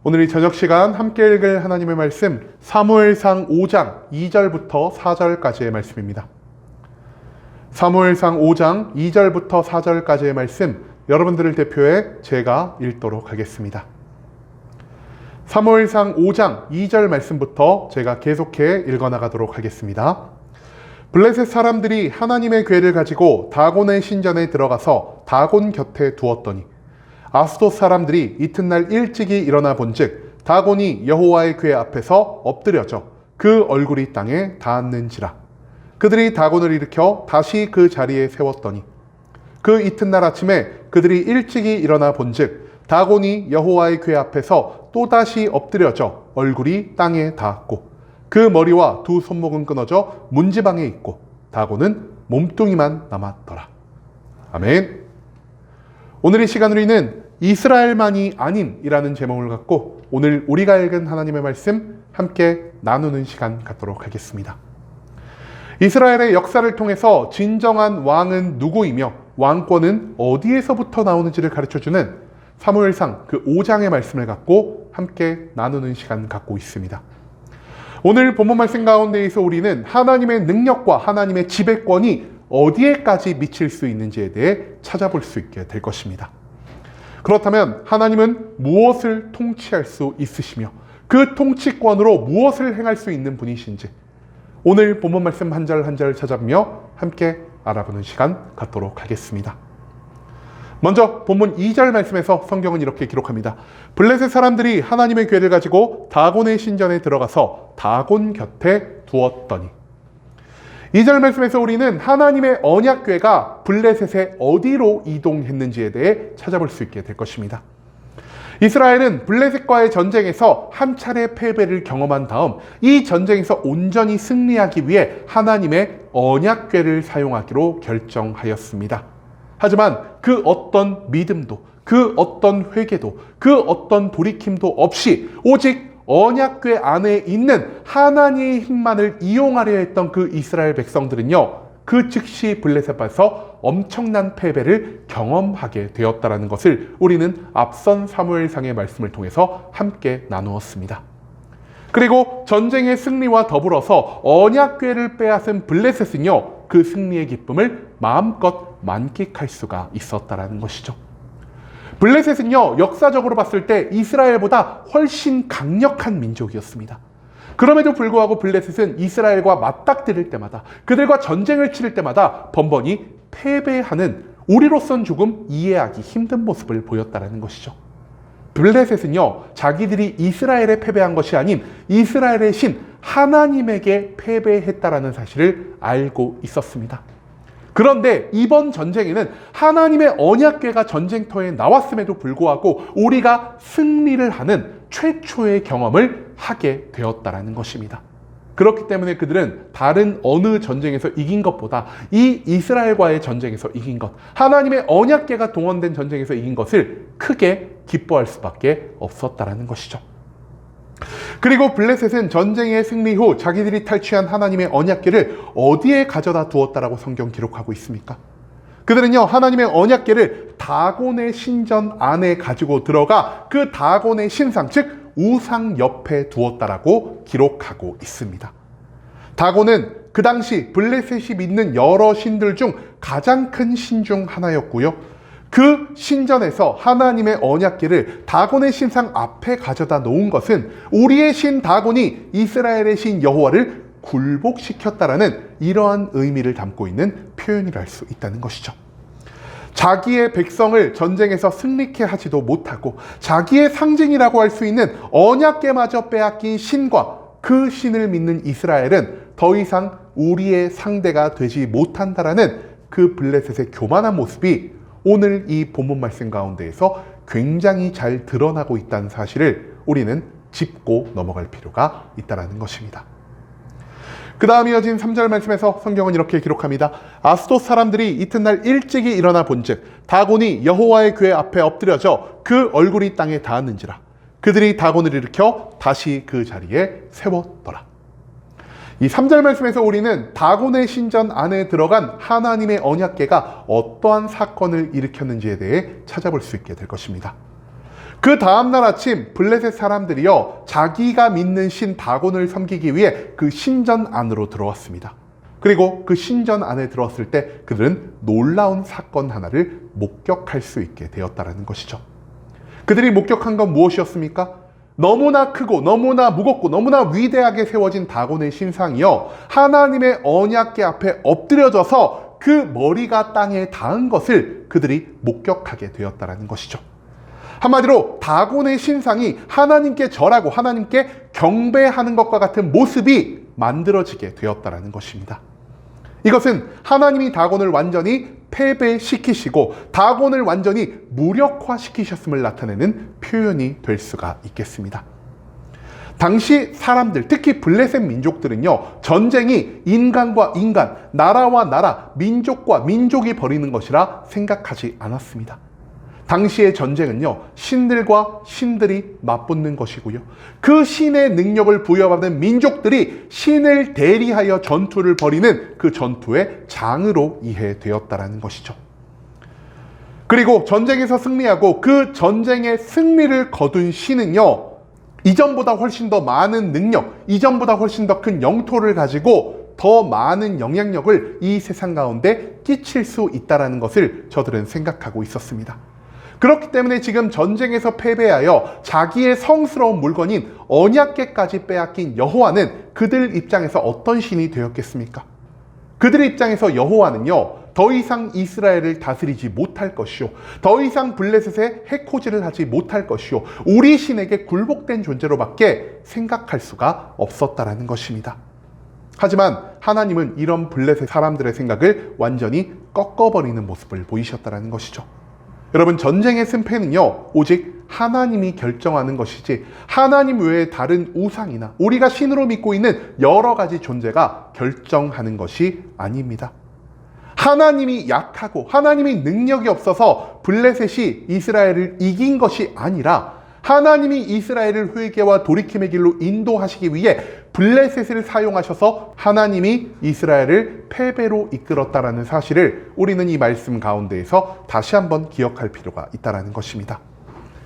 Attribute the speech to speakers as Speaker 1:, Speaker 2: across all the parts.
Speaker 1: 오늘 이 저녁 시간 함께 읽을 하나님의 말씀 사무엘상 5장 2절부터 4절까지의 말씀입니다. 사무엘상 5장 2절부터 4절까지의 말씀 여러분들을 대표해 제가 읽도록 하겠습니다. 사무엘상 5장 2절 말씀부터 제가 계속해 읽어나가도록 하겠습니다. 블레셋 사람들이 하나님의 궤를 가지고 다곤의 신전에 들어가서 다곤 곁에 두었더니 아스돗 사람들이 이튿날 일찍이 일어나 본즉 다곤이 여호와의 궤 앞에서 엎드려져 그 얼굴이 땅에 닿았는지라. 그들이 다곤을 일으켜 다시 그 자리에 세웠더니 그 이튿날 아침에 그들이 일찍이 일어나 본즉 다곤이 여호와의 궤 앞에서 또다시 엎드려져 얼굴이 땅에 닿았고 그 머리와 두 손목은 끊어져 문지방에 있고 다곤은 몸뚱이만 남았더라. 아멘. 오늘 이 시간 우리는 이스라엘만이 아닌이라는 제목을 갖고 오늘 우리가 읽은 하나님의 말씀 함께 나누는 시간 갖도록 하겠습니다. 이스라엘의 역사를 통해서 진정한 왕은 누구이며 왕권은 어디에서부터 나오는지를 가르쳐주는 사무엘상 그 5장의 말씀을 갖고 함께 나누는 시간 갖고 있습니다. 오늘 본문 말씀 가운데에서 우리는 하나님의 능력과 하나님의 지배권이 어디에까지 미칠 수 있는지에 대해 찾아볼 수 있게 될 것입니다. 그렇다면 하나님은 무엇을 통치할 수 있으시며 그 통치권으로 무엇을 행할 수 있는 분이신지 오늘 본문 말씀 한 절 한 절 찾아보며 함께 알아보는 시간 갖도록 하겠습니다. 먼저 본문 2절 말씀에서 성경은 이렇게 기록합니다. 블레셋 사람들이 하나님의 궤를 가지고 다곤의 신전에 들어가서 다곤 곁에 두었더니 2절 말씀에서 우리는 하나님의 언약궤가 블레셋의 어디로 이동했는지에 대해 찾아볼 수 있게 될 것입니다. 이스라엘은 블레셋과의 전쟁에서 한 차례 패배를 경험한 다음 이 전쟁에서 온전히 승리하기 위해 하나님의 언약궤를 사용하기로 결정하였습니다. 하지만 그 어떤 믿음도, 그 어떤 회개도, 그 어떤 돌이킴도 없이 오직 언약궤 안에 있는 하나님의 힘만을 이용하려 했던 그 이스라엘 백성들은요, 그 즉시 블레셋에서 엄청난 패배를 경험하게 되었다는 것을 우리는 앞선 사무엘상의 말씀을 통해서 함께 나누었습니다. 그리고 전쟁의 승리와 더불어서 언약궤를 빼앗은 블레셋은요, 그 승리의 기쁨을 마음껏 만끽할 수가 있었다는 것이죠. 블레셋은요, 역사적으로 봤을 때 이스라엘보다 훨씬 강력한 민족이었습니다. 그럼에도 불구하고 블레셋은 이스라엘과 맞닥뜨릴 때마다, 그들과 전쟁을 치를 때마다 번번이 패배하는, 우리로선 조금 이해하기 힘든 모습을 보였다는 것이죠. 블레셋은요, 자기들이 이스라엘에 패배한 것이 아닌 이스라엘의 신 하나님에게 패배했다라는 사실을 알고 있었습니다. 그런데 이번 전쟁에는 하나님의 언약궤가 전쟁터에 나왔음에도 불구하고 우리가 승리를 하는 최초의 경험을 하게 되었다는 것입니다. 그렇기 때문에 그들은 다른 어느 전쟁에서 이긴 것보다 이 이스라엘과의 전쟁에서 이긴 것, 하나님의 언약궤가 동원된 전쟁에서 이긴 것을 크게 기뻐할 수밖에 없었다는 것이죠. 그리고 블레셋은 전쟁의 승리 후 자기들이 탈취한 하나님의 언약궤를 어디에 가져다 두었다라고 성경 기록하고 있습니까? 그들은요, 하나님의 언약궤를 다곤의 신전 안에 가지고 들어가 그 다곤의 신상, 즉 우상 옆에 두었다라고 기록하고 있습니다. 다곤은 그 당시 블레셋이 믿는 여러 신들 중 가장 큰 신 중 하나였고요. 그 신전에서 하나님의 언약궤를 다곤의 신상 앞에 가져다 놓은 것은 우리의 신 다곤이 이스라엘의 신 여호와를 굴복시켰다라는 이러한 의미를 담고 있는 표현이라 할 수 있다는 것이죠. 자기의 백성을 전쟁에서 승리케 하지도 못하고 자기의 상징이라고 할 수 있는 언약궤마저 빼앗긴 신과 그 신을 믿는 이스라엘은 더 이상 우리의 상대가 되지 못한다라는 그 블레셋의 교만한 모습이 오늘 이 본문 말씀 가운데에서 굉장히 잘 드러나고 있다는 사실을 우리는 짚고 넘어갈 필요가 있다는 것입니다. 그 다음 이어진 3절 말씀에서 성경은 이렇게 기록합니다. 아스돗 사람들이 이튿날 일찍이 일어나 본즉 다곤이 여호와의 궤 앞에 엎드려져 그 얼굴이 땅에 닿았는지라. 그들이 다곤을 일으켜 다시 그 자리에 세웠더라. 이 3절 말씀에서 우리는 다곤의 신전 안에 들어간 하나님의 언약궤가 어떠한 사건을 일으켰는지에 대해 찾아볼 수 있게 될 것입니다. 그 다음날 아침 블레셋 사람들이요, 자기가 믿는 신 다곤을 섬기기 위해 그 신전 안으로 들어왔습니다. 그리고 그 신전 안에 들어왔을 때 그들은 놀라운 사건 하나를 목격할 수 있게 되었다는 것이죠. 그들이 목격한 건 무엇이었습니까? 너무나 크고 너무나 무겁고 너무나 위대하게 세워진 다곤의 신상이요, 하나님의 언약궤 앞에 엎드려져서 그 머리가 땅에 닿은 것을 그들이 목격하게 되었다는 것이죠. 한마디로 다곤의 신상이 하나님께 절하고 하나님께 경배하는 것과 같은 모습이 만들어지게 되었다는 것입니다. 이것은 하나님이 다곤을 완전히 패배시키시고 다곤을 완전히 무력화시키셨음을 나타내는 표현이 될 수가 있겠습니다. 당시 사람들, 특히 블레셋 민족들은요, 전쟁이 인간과 인간, 나라와 나라, 민족과 민족이 벌이는 것이라 생각하지 않았습니다. 당시의 전쟁은요, 신들과 신들이 맞붙는 것이고요, 그 신의 능력을 부여받은 민족들이 신을 대리하여 전투를 벌이는 그 전투의 장으로 이해되었다는 것이죠. 그리고 전쟁에서 승리하고 그 전쟁의 승리를 거둔 신은요, 이전보다 훨씬 더 많은 능력, 이전보다 훨씬 더 큰 영토를 가지고 더 많은 영향력을 이 세상 가운데 끼칠 수 있다는 것을 저들은 생각하고 있었습니다. 그렇기 때문에 지금 전쟁에서 패배하여 자기의 성스러운 물건인 언약궤까지 빼앗긴 여호와는 그들 입장에서 어떤 신이 되었겠습니까? 그들의 입장에서 여호와는요, 더 이상 이스라엘을 다스리지 못할 것이요, 더 이상 블레셋에 해코지를 하지 못할 것이요, 우리 신에게 굴복된 존재로밖에 생각할 수가 없었다라는 것입니다. 하지만 하나님은 이런 블레셋 사람들의 생각을 완전히 꺾어버리는 모습을 보이셨다는 것이죠. 여러분, 전쟁의 승패는요, 오직 하나님이 결정하는 것이지 하나님 외에 다른 우상이나 우리가 신으로 믿고 있는 여러 가지 존재가 결정하는 것이 아닙니다. 하나님이 약하고 하나님이 능력이 없어서 블레셋이 이스라엘을 이긴 것이 아니라 하나님이 이스라엘을 회개와 돌이킴의 길로 인도하시기 위해 블레셋을 사용하셔서 하나님이 이스라엘을 패배로 이끌었다라는 사실을 우리는 이 말씀 가운데에서 다시 한번 기억할 필요가 있다는 것입니다.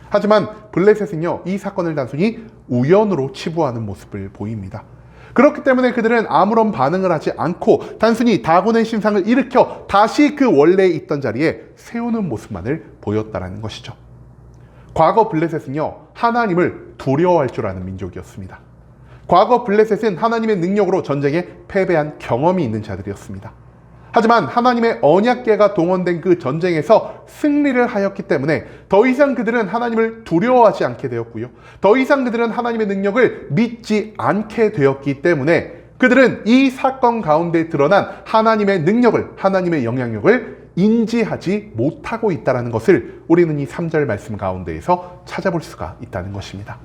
Speaker 1: 하지만 블레셋은요, 이 사건을 단순히 우연으로 치부하는 모습을 보입니다. 그렇기 때문에 그들은 아무런 반응을 하지 않고 단순히 다곤의 신상을 일으켜 다시 그 원래 있던 자리에 세우는 모습만을 보였다는 것이죠. 과거 블레셋은요, 하나님을 두려워할 줄 아는 민족이었습니다. 과거 블레셋은 하나님의 능력으로 전쟁에 패배한 경험이 있는 자들이었습니다. 하지만 하나님의 언약궤가 동원된 그 전쟁에서 승리를 하였기 때문에 더 이상 그들은 하나님을 두려워하지 않게 되었고요, 더 이상 그들은 하나님의 능력을 믿지 않게 되었기 때문에 그들은 이 사건 가운데 드러난 하나님의 능력을, 하나님의 영향력을 인지하지 못하고 있다는 것을 우리는 이 3절 말씀 가운데에서 찾아볼 수가 있다는 것입니다.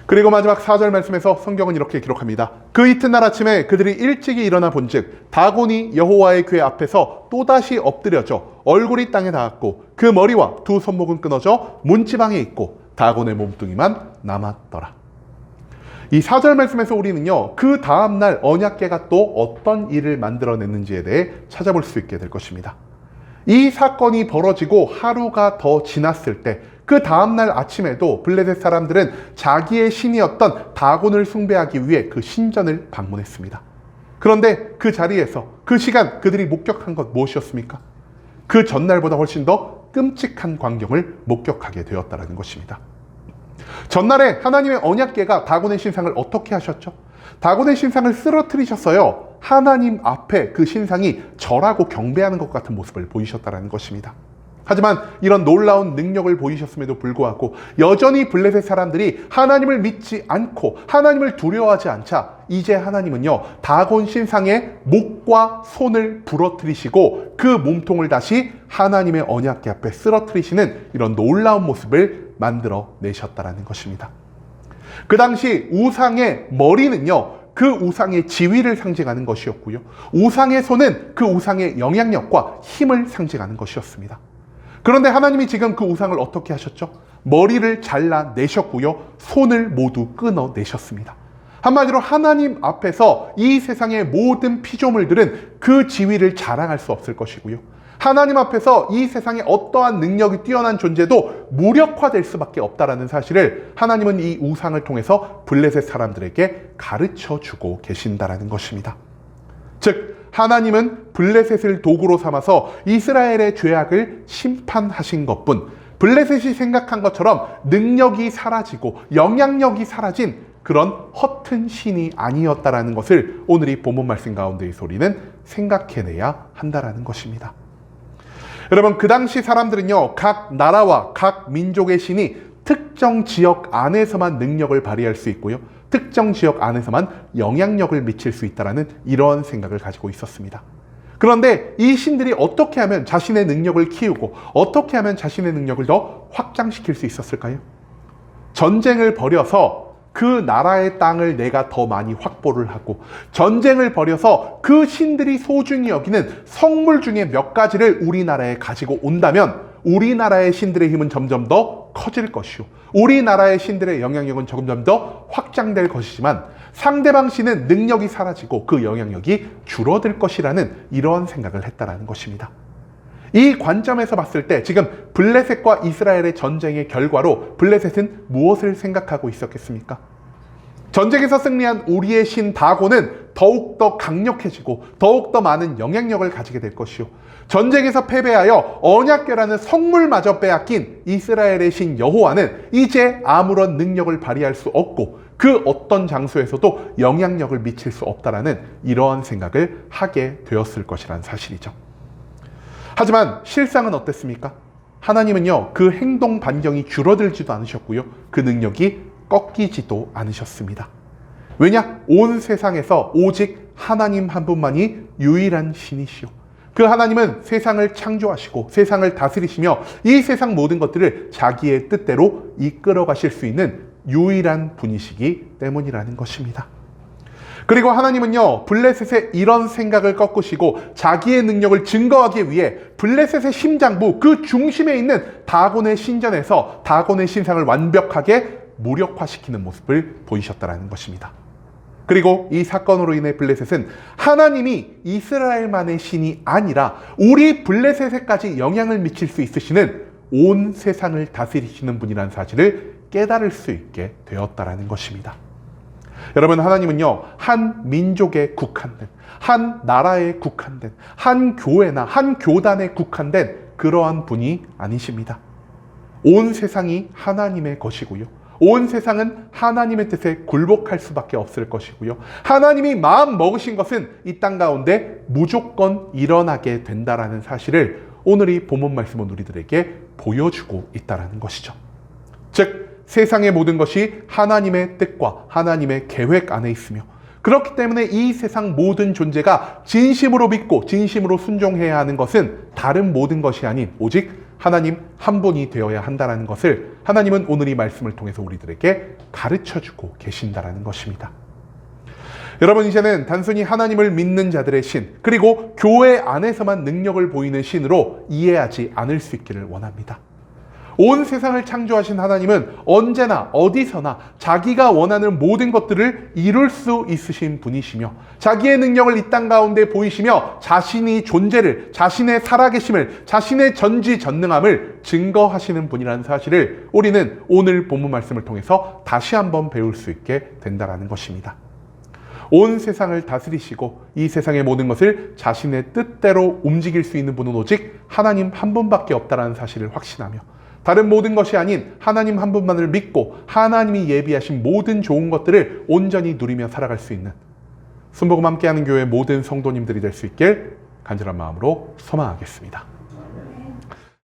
Speaker 1: 그리고 마지막 4절 말씀에서 성경은 이렇게 기록합니다. 그 이튿날 아침에 그들이 일찍이 일어나 본즉 다곤이 여호와의 궤 앞에서 또다시 엎드려져 얼굴이 땅에 닿았고 그 머리와 두 손목은 끊어져 문지방에 있고 다곤의 몸뚱이만 남았더라. 이 4절 말씀에서 우리는요, 그 다음날 언약궤가 또 어떤 일을 만들어냈는지에 대해 찾아볼 수 있게 될 것입니다. 이 사건이 벌어지고 하루가 더 지났을 때 그 다음날 아침에도 블레셋 사람들은 자기의 신이었던 다곤을 숭배하기 위해 그 신전을 방문했습니다. 그런데 그 자리에서 그 시간 그들이 목격한 것 무엇이었습니까? 그 전날보다 훨씬 더 끔찍한 광경을 목격하게 되었다는 것입니다. 전날에 하나님의 언약궤가 다곤의 신상을 어떻게 하셨죠? 다곤의 신상을 쓰러뜨리셨어요. 하나님 앞에 그 신상이 절하고 경배하는 것 같은 모습을 보이셨다는 것입니다. 하지만 이런 놀라운 능력을 보이셨음에도 불구하고 여전히 블레셋 사람들이 하나님을 믿지 않고 하나님을 두려워하지 않자 이제 하나님은요, 다곤 신상의 목과 손을 부러뜨리시고 그 몸통을 다시 하나님의 언약궤 앞에 쓰러뜨리시는 이런 놀라운 모습을 만들어 내셨다는 것입니다. 그 당시 우상의 머리는요, 그 우상의 지위를 상징하는 것이었고요, 우상의 손은 그 우상의 영향력과 힘을 상징하는 것이었습니다. 그런데 하나님이 지금 그 우상을 어떻게 하셨죠? 머리를 잘라내셨고요, 손을 모두 끊어내셨습니다. 한마디로 하나님 앞에서 이 세상의 모든 피조물들은 그 지위를 자랑할 수 없을 것이고요, 하나님 앞에서 이 세상에 어떠한 능력이 뛰어난 존재도 무력화될 수밖에 없다는 사실을 하나님은 이 우상을 통해서 블레셋 사람들에게 가르쳐주고 계신다는 것입니다. 즉 하나님은 블레셋을 도구로 삼아서 이스라엘의 죄악을 심판하신 것뿐, 블레셋이 생각한 것처럼 능력이 사라지고 영향력이 사라진 그런 허튼 신이 아니었다라는 것을 오늘 이 본문 말씀 가운데의 소리는 생각해내야 한다라는 것입니다. 여러분, 그 당시 사람들은요, 각 나라와 각 민족의 신이 특정 지역 안에서만 능력을 발휘할 수 있고요, 특정 지역 안에서만 영향력을 미칠 수 있다는 이런 생각을 가지고 있었습니다. 그런데 이 신들이 어떻게 하면 자신의 능력을 키우고 어떻게 하면 자신의 능력을 더 확장시킬 수 있었을까요? 전쟁을 벌여서 그 나라의 땅을 내가 더 많이 확보를 하고, 전쟁을 벌여서 그 신들이 소중히 여기는 성물 중에 몇 가지를 우리나라에 가지고 온다면 우리나라의 신들의 힘은 점점 더 커질 것이요, 우리나라의 신들의 영향력은 점점 더 확장될 것이지만 상대방 신은 능력이 사라지고 그 영향력이 줄어들 것이라는 이러한 생각을 했다라는 것입니다. 이 관점에서 봤을 때 지금 블레셋과 이스라엘의 전쟁의 결과로 블레셋은 무엇을 생각하고 있었겠습니까? 전쟁에서 승리한 우리의 신 다곤은 더욱더 강력해지고 더욱더 많은 영향력을 가지게 될 것이요, 전쟁에서 패배하여 언약궤라는 성물마저 빼앗긴 이스라엘의 신 여호와는 이제 아무런 능력을 발휘할 수 없고 그 어떤 장소에서도 영향력을 미칠 수 없다라는 이러한 생각을 하게 되었을 것이라는 사실이죠. 하지만 실상은 어땠습니까? 하나님은요, 그 행동 반경이 줄어들지도 않으셨고요, 그 능력이 꺾이지도 않으셨습니다. 왜냐? 온 세상에서 오직 하나님 한 분만이 유일한 신이시오. 그 하나님은 세상을 창조하시고 세상을 다스리시며 이 세상 모든 것들을 자기의 뜻대로 이끌어 가실 수 있는 유일한 분이시기 때문이라는 것입니다. 그리고 하나님은요, 블레셋의 이런 생각을 꺾으시고 자기의 능력을 증거하기 위해 블레셋의 심장부, 그 중심에 있는 다곤의 신전에서 다곤의 신상을 완벽하게 무력화시키는 모습을 보이셨다는 것입니다. 그리고 이 사건으로 인해 블레셋은 하나님이 이스라엘만의 신이 아니라 우리 블레셋에까지 영향을 미칠 수 있으시는 온 세상을 다스리시는 분이라는 사실을 깨달을 수 있게 되었다는 것입니다. 여러분, 하나님은요, 한 민족에 국한된, 한 나라에 국한된, 한 교회나 한 교단에 국한된 그러한 분이 아니십니다. 온 세상이 하나님의 것이고요, 온 세상은 하나님의 뜻에 굴복할 수밖에 없을 것이고요, 하나님이 마음 먹으신 것은 이 땅 가운데 무조건 일어나게 된다라는 사실을 오늘 이 본문 말씀은 우리들에게 보여주고 있다는 것이죠. 즉 세상의 모든 것이 하나님의 뜻과 하나님의 계획 안에 있으며, 그렇기 때문에 이 세상 모든 존재가 진심으로 믿고 진심으로 순종해야 하는 것은 다른 모든 것이 아닌 오직 하나님 한 분이 되어야 한다는 것을 하나님은 오늘 이 말씀을 통해서 우리들에게 가르쳐주고 계신다는 것입니다. 여러분, 이제는 단순히 하나님을 믿는 자들의 신, 그리고 교회 안에서만 능력을 보이는 신으로 이해하지 않을 수 있기를 원합니다. 온 세상을 창조하신 하나님은 언제나 어디서나 자기가 원하는 모든 것들을 이룰 수 있으신 분이시며, 자기의 능력을 이 땅 가운데 보이시며 자신이 존재를, 자신의 살아계심을, 자신의 전지전능함을 증거하시는 분이라는 사실을 우리는 오늘 본문 말씀을 통해서 다시 한번 배울 수 있게 된다는 것입니다. 온 세상을 다스리시고 이 세상의 모든 것을 자신의 뜻대로 움직일 수 있는 분은 오직 하나님 한 분밖에 없다는 사실을 확신하며, 다른 모든 것이 아닌 하나님 한 분만을 믿고 하나님이 예비하신 모든 좋은 것들을 온전히 누리며 살아갈 수 있는 순복음 함께하는 교회 모든 성도님들이 될 수 있길 간절한 마음으로 소망하겠습니다.